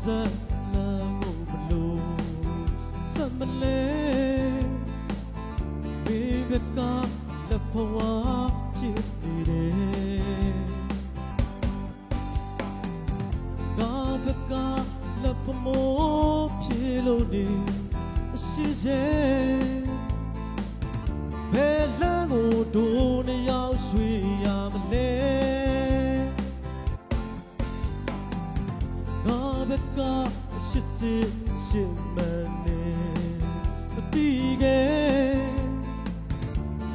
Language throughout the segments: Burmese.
ဆက်လမ်းကိုဘလို့ဆက်မလဲဘေးဘက်ကလက်ဖွာဖြစ်နေတယ်ငါဘက်ကလက်ဖမိုးဖြစ်လို့နေအရှိရဲ့ဘယ်လမ်းကိုတို့နှစ်ယောက်ရွှေ့ရမလဲငါဘက်ကအရှိစေရှိမနေမတီးခဲ့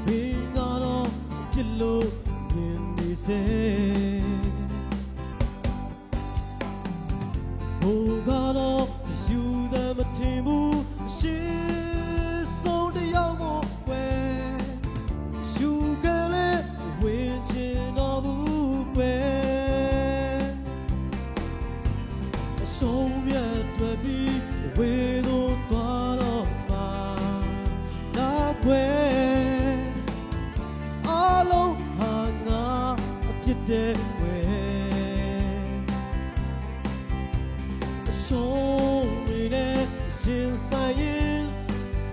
ဘင်းကတော့ဖြစ်လို့မြင်နေစေဘိုးကတော့ယူသည်မထင်ဘူးရှိဆုံးတယောက်ကိုွယ်ယူကလေးဝင်ချင်တော့ဘူးွယ်အဆုံးမြတ်တွေ့ပြီးဝေတို့သွားတော့မှာနောက်ွယ်အလုံးဟာငါအပြစ်တဲ့ွယ်ဆုံးနေတဲ့ရှင်ဆိုင်ရင်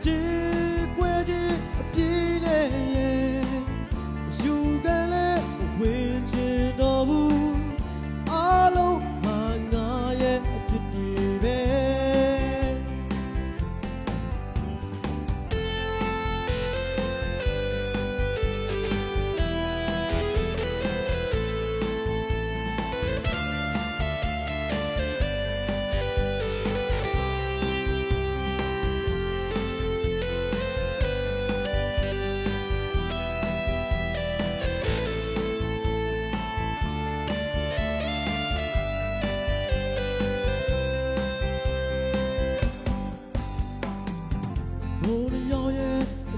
ကြည်ကွယ်ခြင်းအပြည့်နဲ့ယူကလေးဝင်ချင်တော့ဘူးအလုံးဟာငါရဲ့အပြစ်တွေပဲ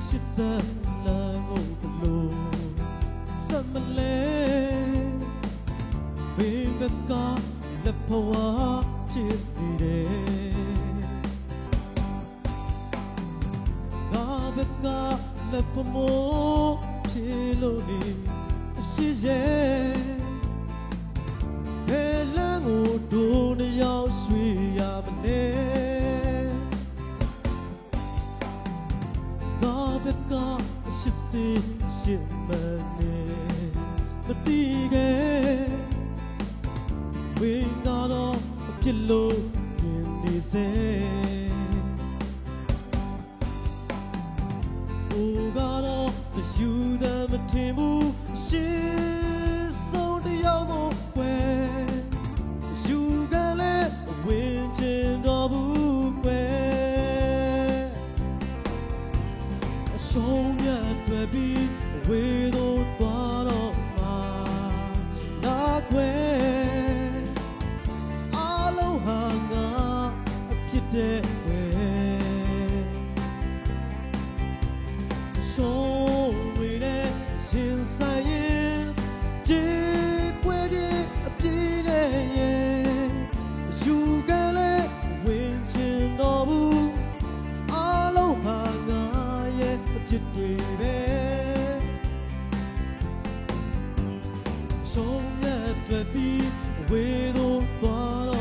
ရှိစလမ်းကိုဘလို့ဆက်မလဲဘေးဘက်ကလက်ဖွာဖြစ်နေတယ်ငါဘက်ကလက်ဖမိုးဖြစ်လို့နေအရှိရဲ့ဘယ်လမ်းကိုတို့နှစ်ယောက်ရွှေ့ရမလဲဘက်ကအရှိစေရှိမနေမတီးခဲ့ဝင်းကတော့အပြစ်လို့မြင်နေစေဘိုးကတော့ယူသည်မထင်ဘူးရှိဆုံးတယောက်ကိုွယ်ယူကလေးဝင်ချင်တော့ဘူးွယ်ဆုံးမြတ်တွေ့ပြီးဝေတို့သွားတော့မှာနောက်ွယ်အလုံးဟာငါအဖြစ်တဲ့ွယ်ဆုံးဝေတဲ့ရှင်ဆိုင်ရင်ကြည်ကွယ်ခြင်းအပြည့်နဲ့ယူကလေးဝင်ချင်တော့ဘူးအလုံးဟာငါဖြစ်တွေပဲဆုံးမြတ်တွေ့ပြီးဝေတို့သွားတော့